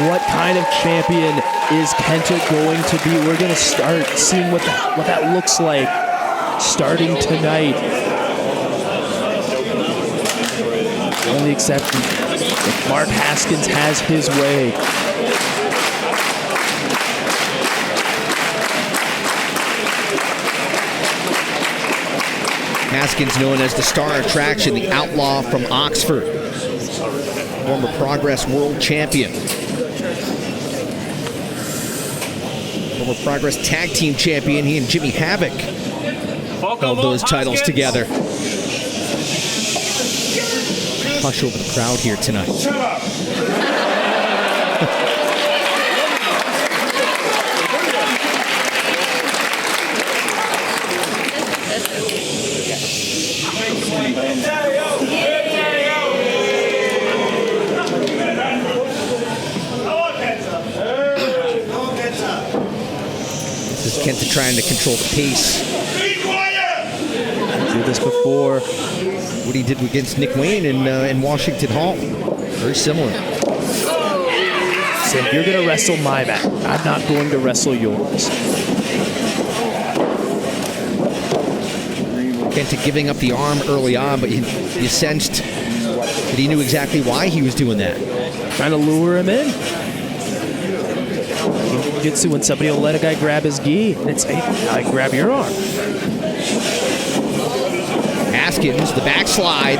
What kind of champion is Kenta going to be? We're going to start seeing what that looks like starting tonight. The only exception, if Mark Haskins has his way. Haskins, known as the star attraction, the outlaw from Oxford, former Progress world champion, former Progress tag team champion. He and Jimmy Havoc held those titles together. Hush over the crowd here tonight. This is Kenta trying to control the pace. Did this before. What he did against Nick Wayne in Washington Hall. Very similar. Said, you're going to wrestle my match. I'm not going to wrestle yours. Kenta giving up the arm early on, but you sensed that he knew exactly why he was doing that. Trying to lure him in. Jiu-jitsu, when somebody will let a guy grab his gi and say, hey, I grab your arm. Haskins, the backslide.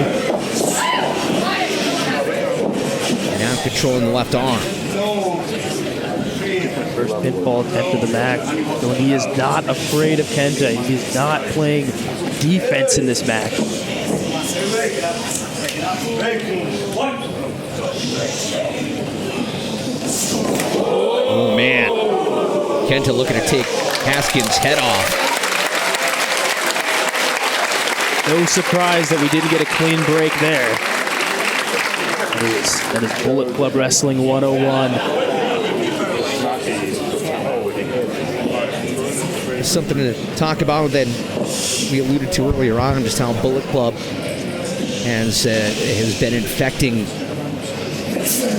And now controlling the left arm. First pinfall attempt to the back. So he is not afraid of Kenta. He is not playing defense in this match. Oh, man. Kenta looking to take Haskins' head off. No surprise that we didn't get a clean break there. That is Bullet Club Wrestling 101. Something to talk about that we alluded to earlier on, just how Bullet Club has been infecting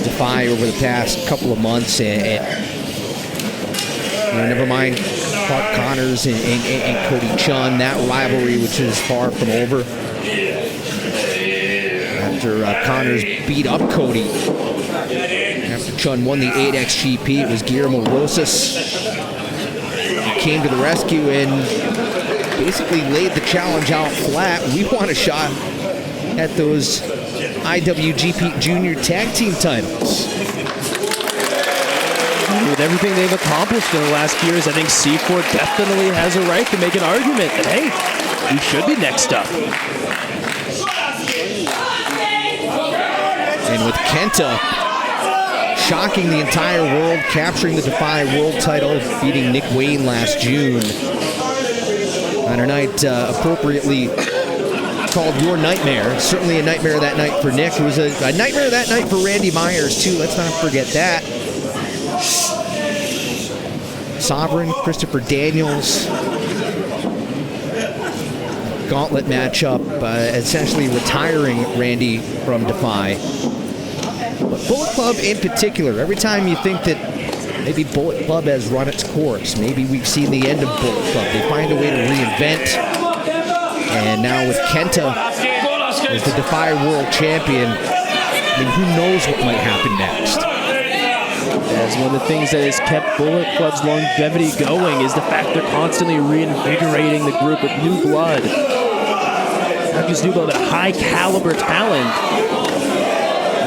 DEFY over the past couple of months, and never mind Clark Connors and Cody Chun, that rivalry which is far from over. After Connors beat up Cody, after Chun won the 8XGP, it was Guillermo Rosas who came to the rescue and basically laid the challenge out flat. We want a shot at those IWGP Junior Tag Team titles. With everything they've accomplished in the last years, I think C4 definitely has a right to make an argument that, hey, we should be next up. And with Kenta shocking the entire world, capturing the DEFY world title, beating Nick Wayne last June. On a night appropriately called Your Nightmare. Certainly a nightmare that night for Nick. It was a nightmare that night for Randy Myers, too. Let's not forget that. Sovereign, Christopher Daniels. Gauntlet matchup, essentially retiring Randy from DEFY. But Bullet Club in particular, every time you think that maybe Bullet Club has run its course, maybe we've seen the end of Bullet Club, they find a way to reinvent. And now with Kenta as the DEFY World Champion, I mean, who knows what might happen next? As one of the things that has kept Bullet Club's longevity going is the fact they're constantly reinvigorating the group with new blood. Not just new blood, but high caliber talent.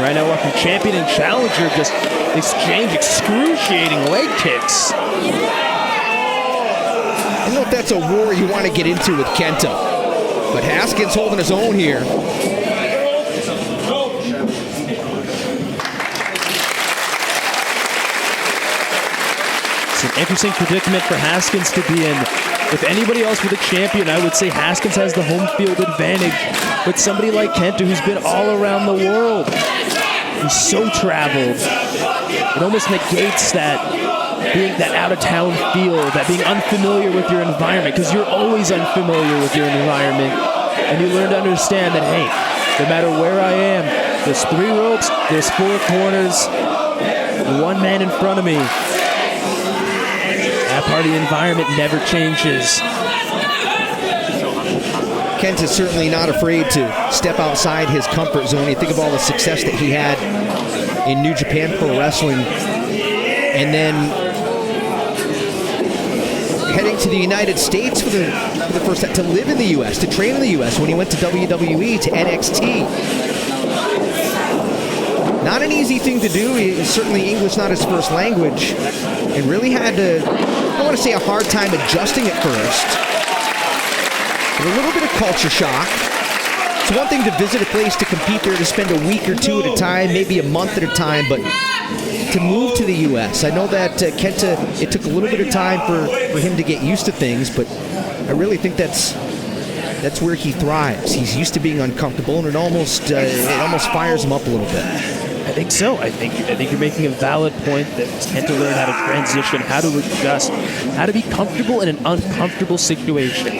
Right now, after champion and challenger just exchange excruciating leg kicks. I don't know if that's a war you want to get into with Kenta, but Haskins holding his own here. It's an interesting predicament for Haskins to be in. With anybody else with a champion, I would say Haskins has the home field advantage. With somebody like Kenta, who's been all around the world, he's so traveled. It almost negates that being that out-of-town feel, that being unfamiliar with your environment, because you're always unfamiliar with your environment, and you learn to understand that, hey, no matter where I am, There's 3 ropes, there's 4 corners, 1 man in front of me. That part of the environment never changes. Kenta's certainly not afraid to step outside his comfort zone. You think of all the success that he had in New Japan Pro Wrestling, and then heading to the United States for the first time, to live in the U.S., to train in the U.S. when he went to WWE, to NXT. Not an easy thing to do. Certainly English not his first language, and really had to, I don't want to say a hard time adjusting at first. But a little bit of culture shock. It's one thing to visit a place, to compete there, to spend a week or 2 at a time, maybe a month at a time, but to move to the U.S. I know that Kenta, it took a little bit of time for him to get used to things, but I really think that's where he thrives. He's used to being uncomfortable, and it almost fires him up a little bit. I think so. I think you're making a valid point that Kenta learned how to transition, how to adjust, how to be comfortable in an uncomfortable situation.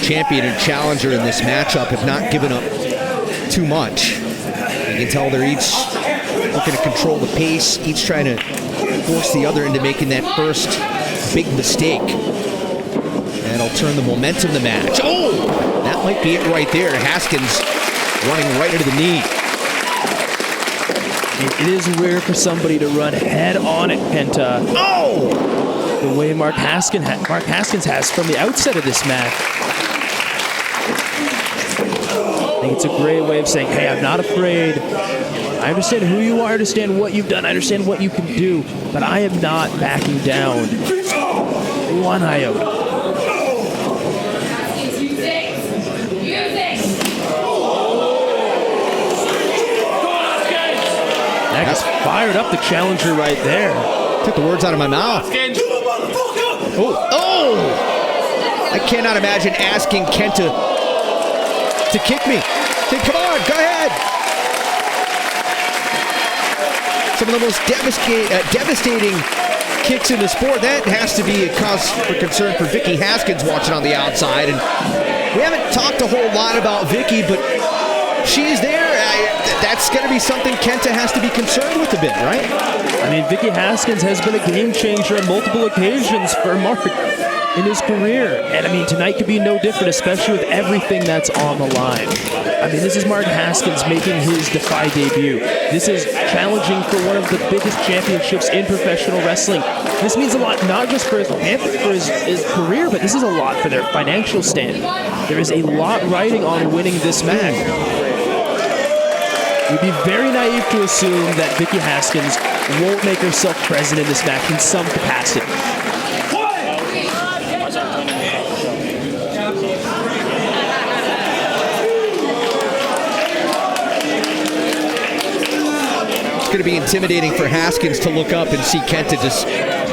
Champion and challenger in this matchup have not given up too much. You can tell they're each looking to control the pace, each trying to force the other into making that first big mistake. That'll turn the momentum of the match. Oh! That might be it right there. Haskins running right into the knee. It is rare for somebody to run head on at Kenta. Oh! The way Mark Haskins has from the outset of this match. I think it's a great way of saying, hey, I'm not afraid. I understand who you are, I understand what you've done, I understand what you can do, but I am not backing down 1 iota. That just fired up the challenger right there. Took the words out of my mouth. Oh! I cannot imagine asking Kenta to kick me. Say, come on, go ahead. Some of the most devastating kicks in the sport. That has to be a cause for concern for Vicky Haskins watching on the outside. And we haven't talked a whole lot about Vicky, but she's there. That's going to be something Kenta has to be concerned with a bit, right? I mean, Vicky Haskins has been a game changer on multiple occasions for Mark in his career. And I mean, tonight could be no different, especially with everything that's on the line. I mean, this is Mark Haskins making his DEFY debut. This is challenging for one of the biggest championships in professional wrestling. This means a lot, not just for his career, but this is a lot for their financial stand. There is a lot riding on winning this match. It would be very naive to assume that Vicky Haskins won't make herself present in this match in some capacity. It's going to be intimidating for Haskins to look up and see Kenta just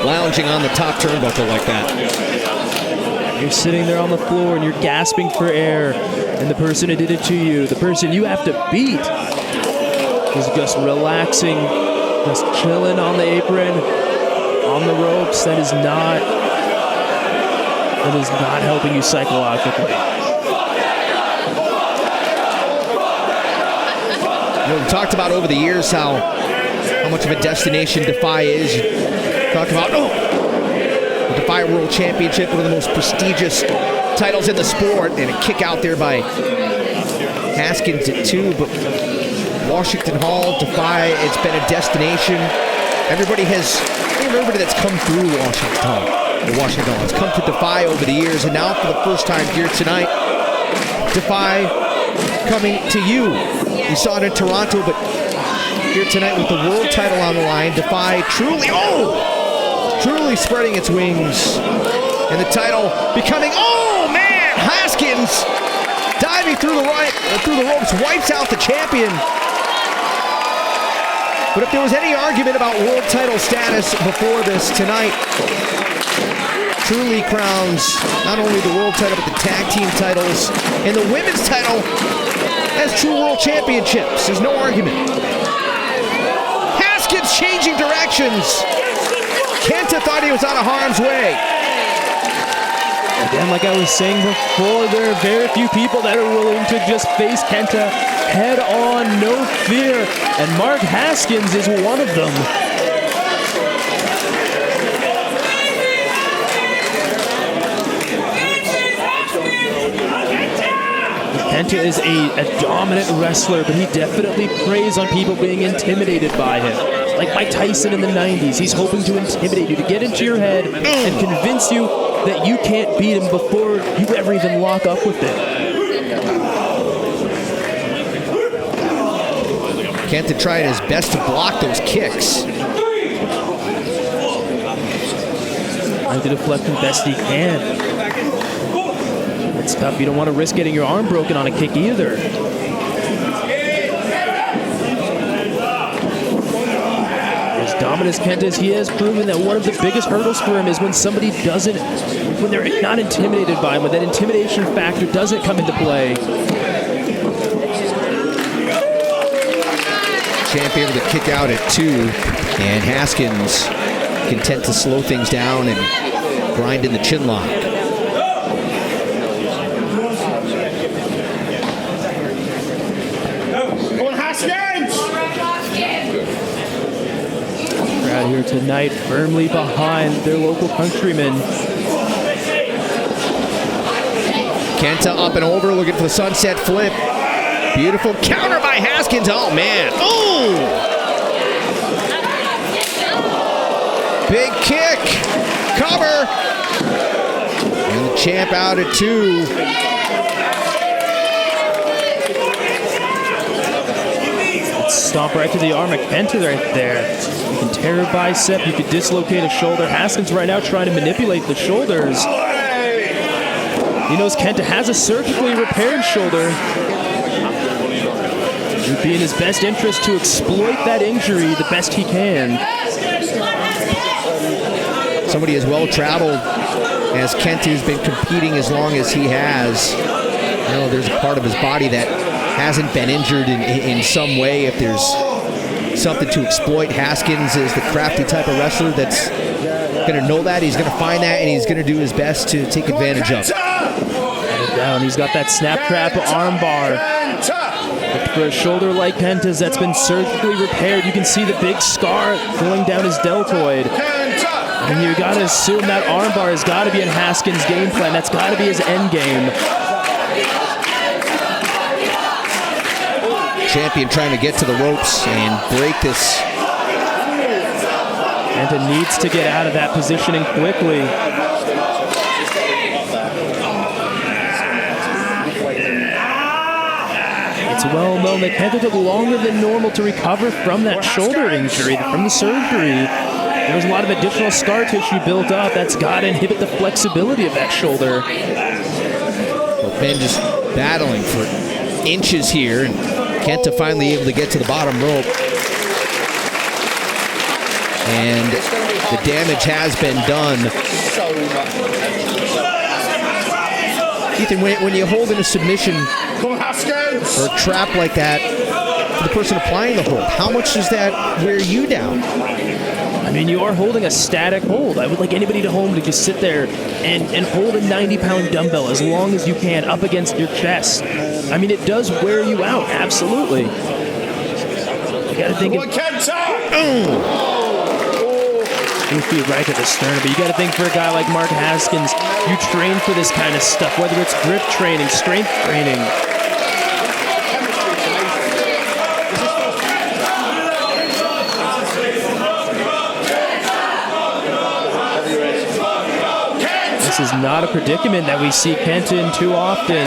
lounging on the top turnbuckle like that. You're sitting there on the floor and you're gasping for air, and the person who did it to you, the person you have to beat, is just relaxing, just chilling on the apron, on the ropes. That is not helping you psychologically. You know, we talked about over the years how much of a destination DEFY is. Talk about the DEFY World Championship, one of the most prestigious titles in the sport, and a kick out there by Haskins at 2, but Washington Hall, DEFY, it's been a destination. Everybody that's come through Washington Hall has come to DEFY over the years, and now for the first time here tonight, DEFY coming to you. You saw it in Toronto, but here tonight with the world title on the line, DEFY truly spreading its wings, and the title becoming, Haskins diving through the ropes, wipes out the champion. But if there was any argument about world title status before this, tonight truly crowns not only the world title, but the tag team titles and the women's title as true world championships. There's no argument. Haskins changing directions. Kenta thought he was out of harm's way. Again, like I was saying before, there are very few people that are willing to just face Kenta head on, no fear, and Mark Haskins is one of them. Kenta is a dominant wrestler, but he definitely preys on people being intimidated by him. Like Mike Tyson in the 90s, he's hoping to intimidate you, to get into your head and convince you that you can't beat him before you ever even lock up with him. Kenta tried his best to block those kicks. Trying to deflect the best he can. It's tough. You don't want to risk getting your arm broken on a kick either. As dominant as Kenta is, he has proven that one of the biggest hurdles for him is when somebody doesn't, when they're not intimidated by him, when that intimidation factor doesn't come into play. Champ able to kick out at 2, and Haskins content to slow things down and grind in the chin lock. Crowd here tonight firmly behind their local countrymen. Kenta up and over, looking for the sunset flip. Beautiful counter by Haskins. Oh, man. Ooh! Big kick. Cover. And the champ out at 2. Stomp right to the arm of Kenta right there. You can tear a bicep, you can dislocate a shoulder. Haskins right now trying to manipulate the shoulders. He knows Kenta has a surgically repaired shoulder. It would be in his best interest to exploit that injury the best he can. Somebody as well-traveled as Kenta has been competing as long as he has. I know there's a part of his body that hasn't been injured in some way. If there's something to exploit, Haskins is the crafty type of wrestler that's going to know that. He's going to find that, and he's going to do his best to take advantage of it. Down. He's got that snap trap arm bar. For a shoulder like Kenta's that's been surgically repaired, you can see the big scar going down his deltoid. And you got to assume that arm bar has got to be in Haskins' game plan. That's got to be his end game. Champion trying to get to the ropes and break this. Kenta needs to get out of that positioning quickly. It's well known that Kenta took longer than normal to recover from that shoulder injury, from the surgery. There was a lot of additional scar tissue built up. That's got to inhibit the flexibility of that shoulder. Both men just battling for inches here. And Kenta finally able to get to the bottom rope. And the damage has been done. Ethan, when you hold in a submission or a trap like that, for the person applying the hold, how much does that wear you down? I mean, you are holding a static hold. I would like anybody at home to just sit there and hold a 90-pound dumbbell as long as you can up against your chest. I mean, it does wear you out, absolutely. You got to think of... feet right at the sternum, but you got to think for a guy like Mark Haskins, you train for this kind of stuff, whether it's grip training, strength training. This is not a predicament that we see Kenta in too often.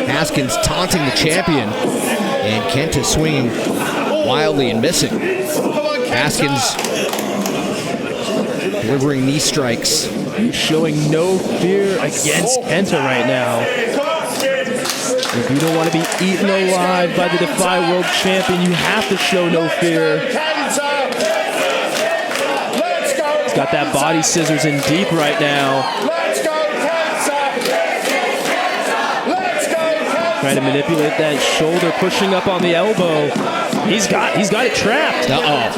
Haskins taunting the champion, and Kenta swinging wildly and missing. Haskins delivering knee strikes. He's showing no fear against Kenta right now. If you don't want to be eaten alive by the DEFY World Champion, you have to show no fear. He's got that body scissors in deep right now. Trying to manipulate that shoulder, pushing up on the elbow. He's got it trapped. Uh-oh.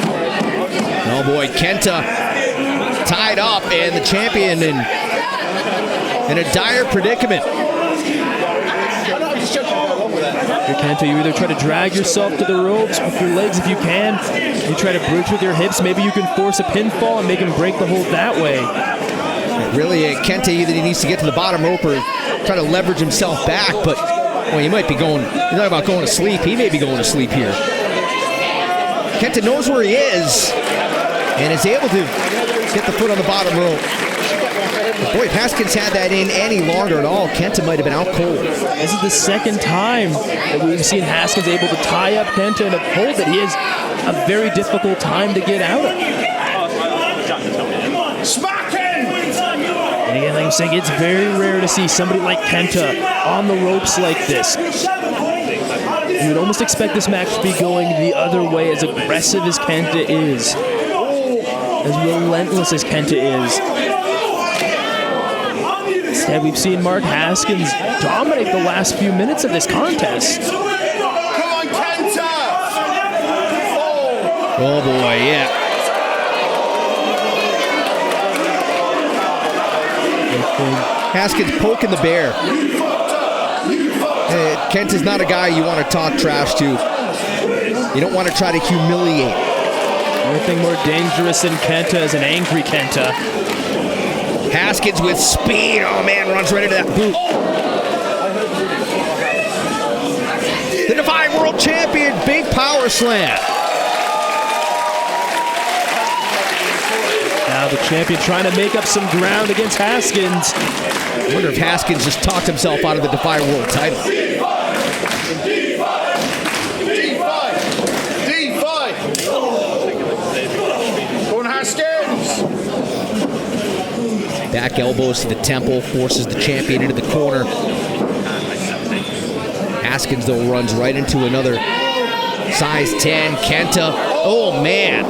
Oh boy, Kenta tied up, and the champion in a dire predicament. Here, Kenta, you either try to drag yourself to the ropes with your legs if you can. You try to bridge with your hips. Maybe you can force a pinfall and make him break the hold that way. Really, Kenta either needs to get to the bottom rope or try to leverage himself back, but well, he might be going, you're talking about going to sleep. He may be going to sleep here. Kenta knows where he is and is able to get the foot on the bottom rope. Boy, if Haskins had that in any longer at all, Kenta might have been out cold. This is the second time that we've seen Haskins able to tie up Kenta in a hold that he has a very difficult time to get out of. And again, like I'm saying, it's very rare to see somebody like Kenta on the ropes like this. You would almost expect this match to be going the other way, as aggressive as Kenta is, as relentless as Kenta is. Instead, we've seen Mark Haskins dominate the last few minutes of this contest. Come on, Kenta! Oh boy, yeah. Haskins poking the bear. Kenta's not a guy you want to talk trash to. You don't want to try to humiliate. Nothing more dangerous than Kenta is an angry Kenta. Haskins with speed. Oh man, runs right into that boot. The DEFY World Champion, big power slam. Now the champion trying to make up some ground against Haskins. I wonder if Haskins just talked himself out of the DEFY World title. DEFY! Go on, Haskins! Back elbows to the temple, forces the champion into the corner. Haskins, though, runs right into another size 10. Kenta, oh man.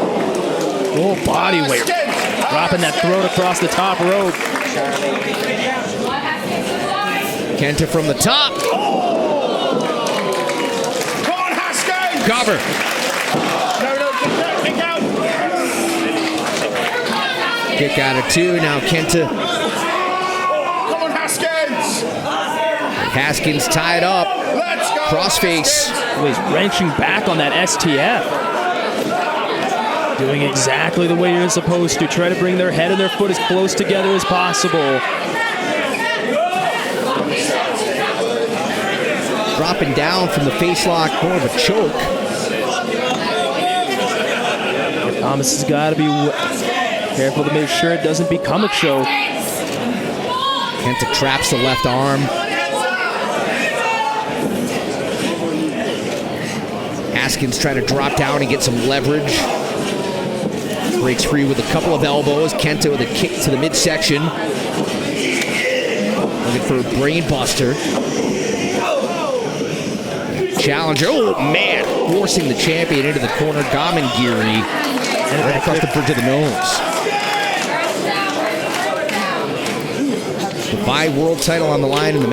Oh, body weight. Dropping that throat across the top rope. Kenta from the top. Come on, Haskins! Cover. No, kick out. Kick out of two. Now Kenta. Come on, Haskins! Haskins tied up. Let's go! Crossface. Oh, he's wrenching back on that STF. Doing exactly the way you're supposed to. Try to bring their head and their foot as close together as possible. Dropping down from the face lock, more of a choke. Thomas has got to be careful to make sure it doesn't become a choke. Kenta traps the left arm. Haskins trying to drop down and get some leverage. Breaks free with a couple of elbows. Kenta with a kick to the midsection. Looking for a brain buster. Challenger, oh man, forcing the champion into the corner. Gamengiri, right across the bridge of the nose. DEFY World title on the line in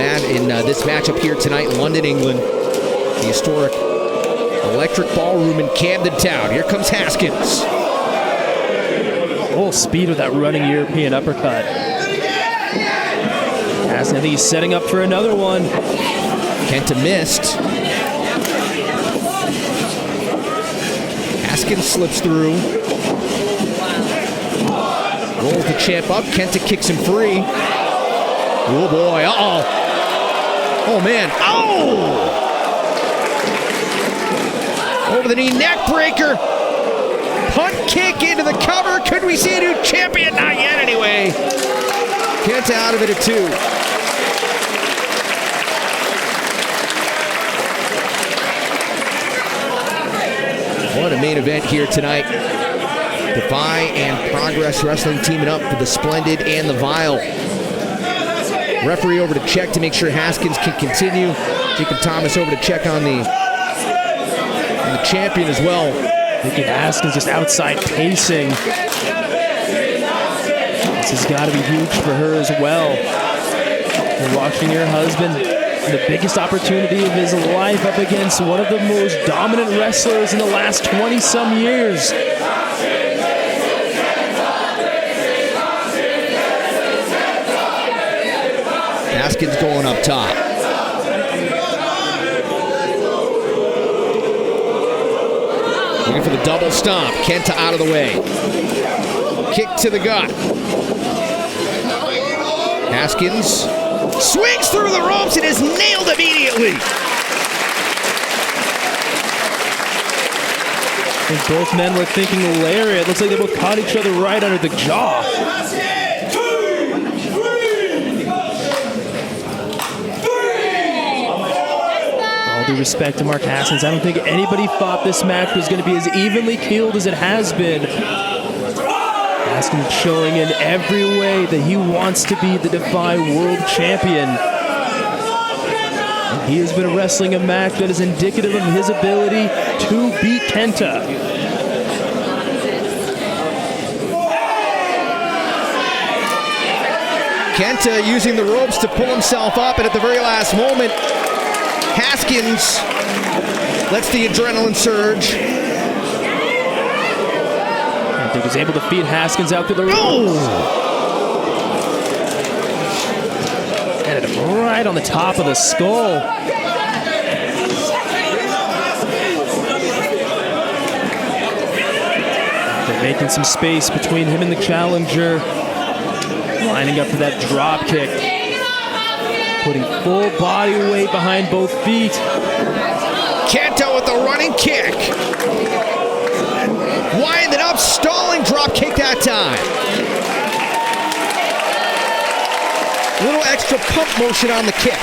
this matchup here tonight in London, England. The historic Electric Ballroom in Camden Town. Here comes Haskins. Full speed with that running European uppercut. I think he's setting up for another one. Kenta missed. Haskins slips through. Rolls the champ up. Kenta kicks him free. Oh boy, uh-oh. Oh man, oh! Over the knee, neck breaker. Punt kick into the cover. Could we see a new champion? Not yet anyway. Kenta out of it at 2. What a main event here tonight. DEFY and Progress Wrestling teaming up for the Splendid and the Vile. Referee over to check to make sure Haskins can continue. Jacob Thomas over to check on the champion as well. Looking at Haskins just outside pacing. This has got to be huge for her as well. You're watching your husband, the biggest opportunity of his life, up against one of the most dominant wrestlers in the last 20-some years. Haskins going up top. Looking for the double stomp. Kenta out of the way. Kick to the gut. Haskins swings through the ropes and is nailed immediately. And both men were thinking lariat. Looks like they both caught each other right under the jaw. All due respect to Mark Haskins, I don't think anybody thought this match was going to be as evenly keeled as it has been. Haskins showing in every way that he wants to be the DEFY World Champion. And he has been wrestling a match that is indicative of his ability to beat Kenta. Kenta using the ropes to pull himself up, and at the very last moment, Haskins lets the adrenaline surge. He was able to feed Haskins out through the ropes. Oh! And it right on the top of the skull. They're making some space between him and the challenger. Lining up for that drop kick. Putting full body weight behind both feet. Kenta with the running kick. Winding up, stalling drop kick that time. A little extra pump motion on the kick.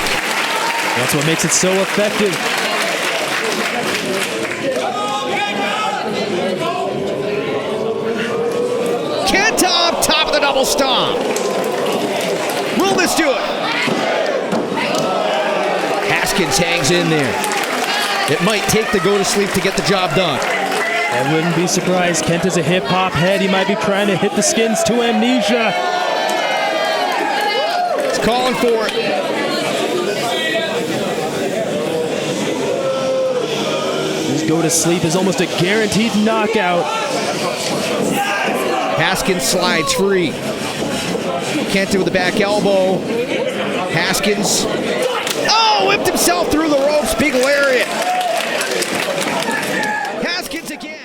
That's what makes it so effective. Kenta up top of the double stomp. Will this do it? Haskins hangs in there. It might take the go to sleep to get the job done. I wouldn't be surprised. Kenta's a hip-hop head. He might be trying to hit the skins to amnesia. He's calling for it. His go to sleep is almost a guaranteed knockout. Haskins slides free. Kenta with the back elbow. Haskins. Oh, whipped himself through the ropes. Big lariat. Haskins again.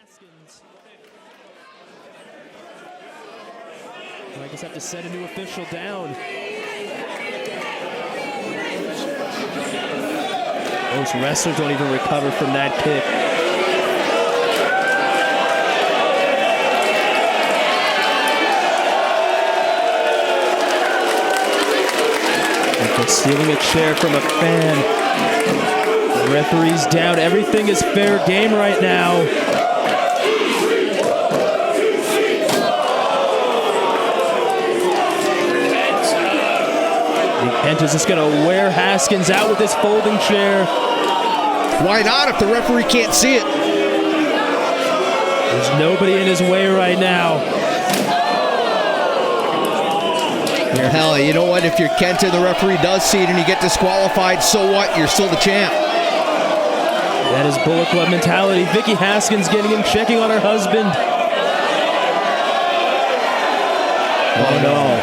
Haskins. I just have to set a new official down. Most wrestlers don't even recover from that kick. Stealing a chair from a fan. The referee's down. Everything is fair game right now. Kenta's just going to wear Haskins out with this folding chair. Why not if the referee can't see it? There's nobody in his way right now. Hell, you know what? If you're Kenta, the referee does see it and you get disqualified, so what? You're still the champ. That is Bullet Club mentality. Vicky Haskins getting in, checking on her husband. Oh no.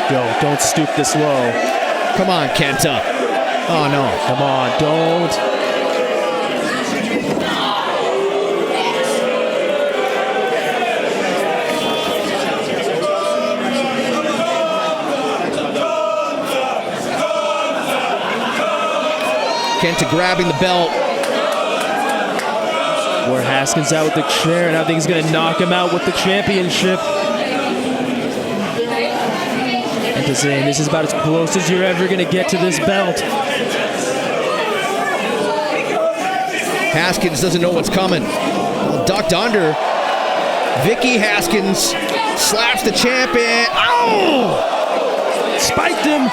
Yo, don't stoop this low. Come on, Kenta. Oh no. Come on, don't. Kenta grabbing the belt. Where Haskins out with the chair, and I think he's going to knock him out with the championship. And to say this is about as close as you're ever going to get to this belt. Haskins doesn't know what's coming. Ducked under. Vicky Haskins slaps the champion. Oh! Spiked him.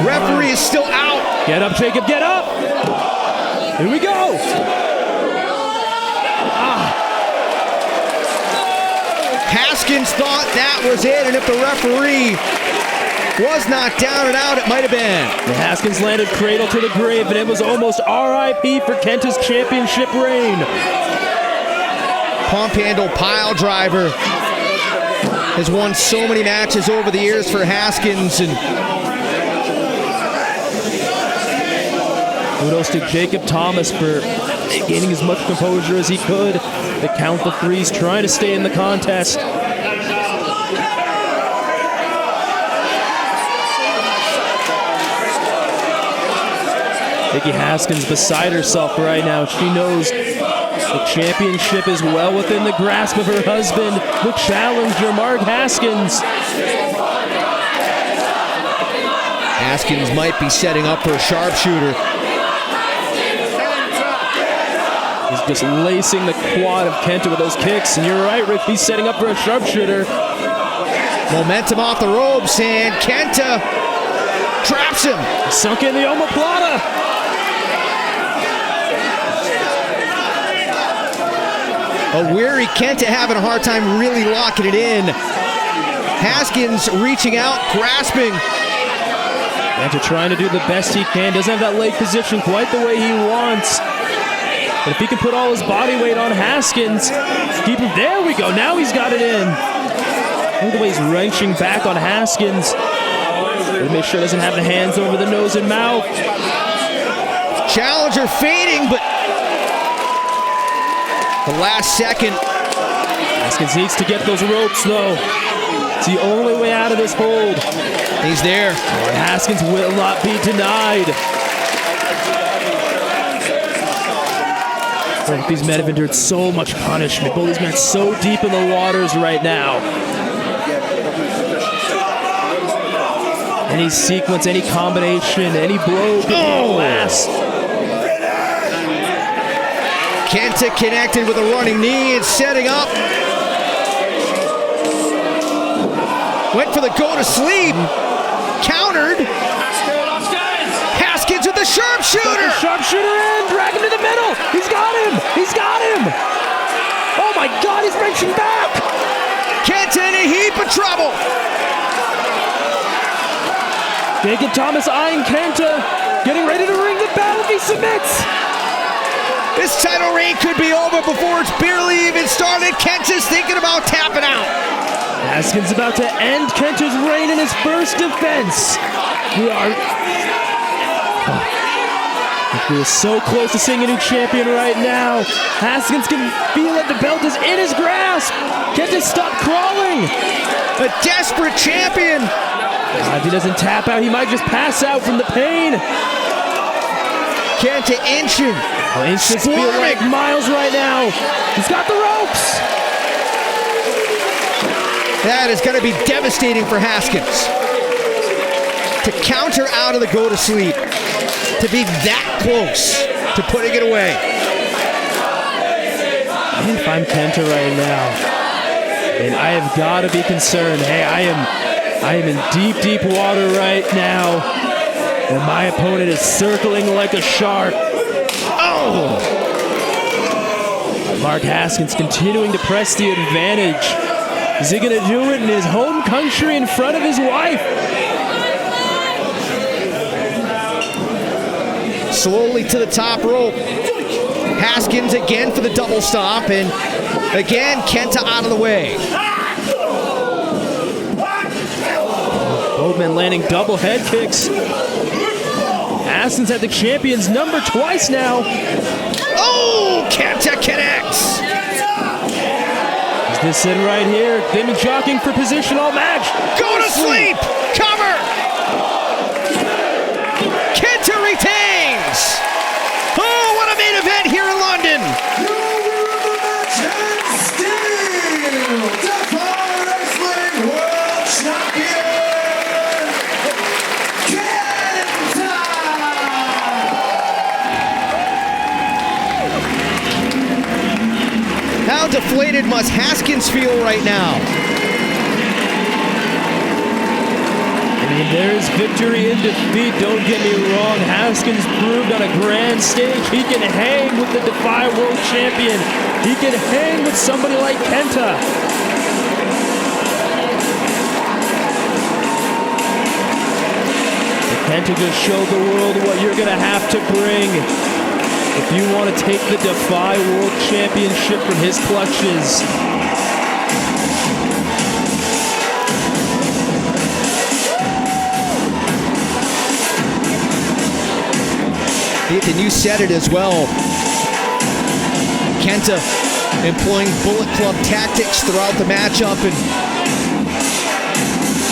Referee is still out. Get up, Jacob, get up. Here we go. Haskins thought that was it, and if the referee was not down and out, it might have been. The Haskins landed cradle to the grave, and it was almost RIP for Kenta's championship reign. Pump handle pile driver has won so many matches over the years for Haskins, and kudos to Jacob Thomas for gaining as much composure as he could to count the threes, trying to stay in the contest. Vicky Haskins beside herself right now. She knows the championship is well within the grasp of her husband, the challenger, Mark Haskins. Haskins might be setting up for a sharpshooter. He's just lacing the quad of Kenta with those kicks, and you're right, Rick, he's setting up for a sharpshooter. Momentum off the ropes, and Kenta traps him. Sunk in the omoplata. A weary Kenta having a hard time really locking it in. Haskins reaching out, grasping. Kenta trying to do the best he can. Doesn't have that leg position quite the way he wants. But if he can put all his body weight on Haskins, keep him. There we go. Now he's got it in. Look at the way he's wrenching back on Haskins. To make sure he doesn't have the hands over the nose and mouth. Challenger fading, but the last second. Haskins needs to get those ropes, though. It's the only way out of this hold. He's there. And Haskins will not be denied. Both these men have endured so much punishment. Both these men so deep in the waters right now. Any sequence, any combination, any blow could be the last. Kenta connected with a running knee and setting up. Went for the go to sleep. Countered. Haskins with the sharpshooter. Sharpshooter in, drag him to the middle. He's got him. He's got him. Oh my God, he's wrenching back. Kenta in a heap of trouble. Jacob Thomas eyeing Kenta, getting ready to ring the bell if he submits. This title reign could be over before it's barely even started. Kenta's thinking about tapping out. Haskins about to end Kenta's reign in his first defense. We are so close to seeing a new champion right now. Haskins can feel that the belt is in his grasp. Kenta, stop crawling. A desperate champion. If he doesn't tap out, he might just pass out from the pain. Kenta inching. Well, inches feel like miles right now. He's got the ropes. That is going to be devastating for Haskins. To counter out of the go to sleep. To be that close to putting it away. If I'm Kenta right now, and I have got to be concerned. Hey, I am in deep, deep water right now, and my opponent is circling like a shark. Oh! Mark Haskins continuing to press the advantage. Is he going to do it in his home country in front of his wife? Slowly to the top rope. Haskins again for the double stomp, and again Kenta out of the way. Both men landing double head kicks. Haskins had the champion's number twice now. Oh, Kenta connects. Is this it right here? They've been jockeying for position all match. Go to sleep. Cover. Kenta retains. Oh, what a main event here in London. deflated must Haskins feel right now? I mean, there's victory in defeat, don't get me wrong. Haskins proved on a grand stage he can hang with the DEFY World Champion. He can hang with somebody like Kenta. Kenta just showed the world what you're going to have to bring if you want to take the DEFY World Championship from his clutches. Ethan, you said it as well. Kenta employing Bullet Club tactics throughout the matchup, and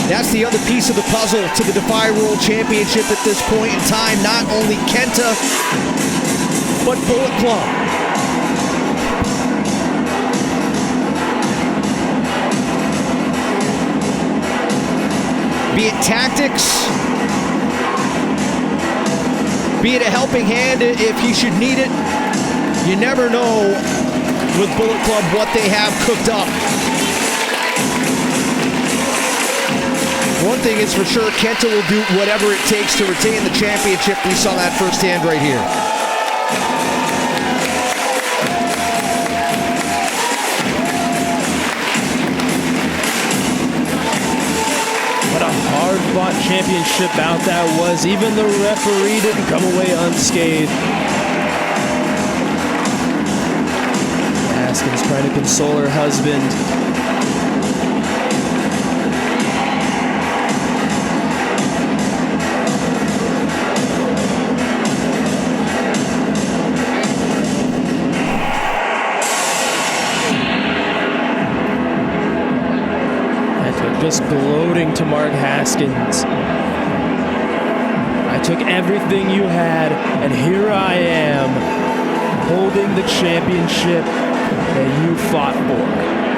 that's the other piece of the puzzle to the DEFY World Championship at this point in time. Not only Kenta, but Bullet Club. Be it tactics, be it a helping hand if he should need it. You never know with Bullet Club what they have cooked up. One thing is for sure, Kenta will do whatever it takes to retain the championship. We saw that firsthand right here. What a hard-fought championship bout that was. Even the referee didn't come away unscathed. Haskins trying to console her husband. Just gloating to Mark Haskins. I took everything you had, and here I am, holding the championship that you fought for.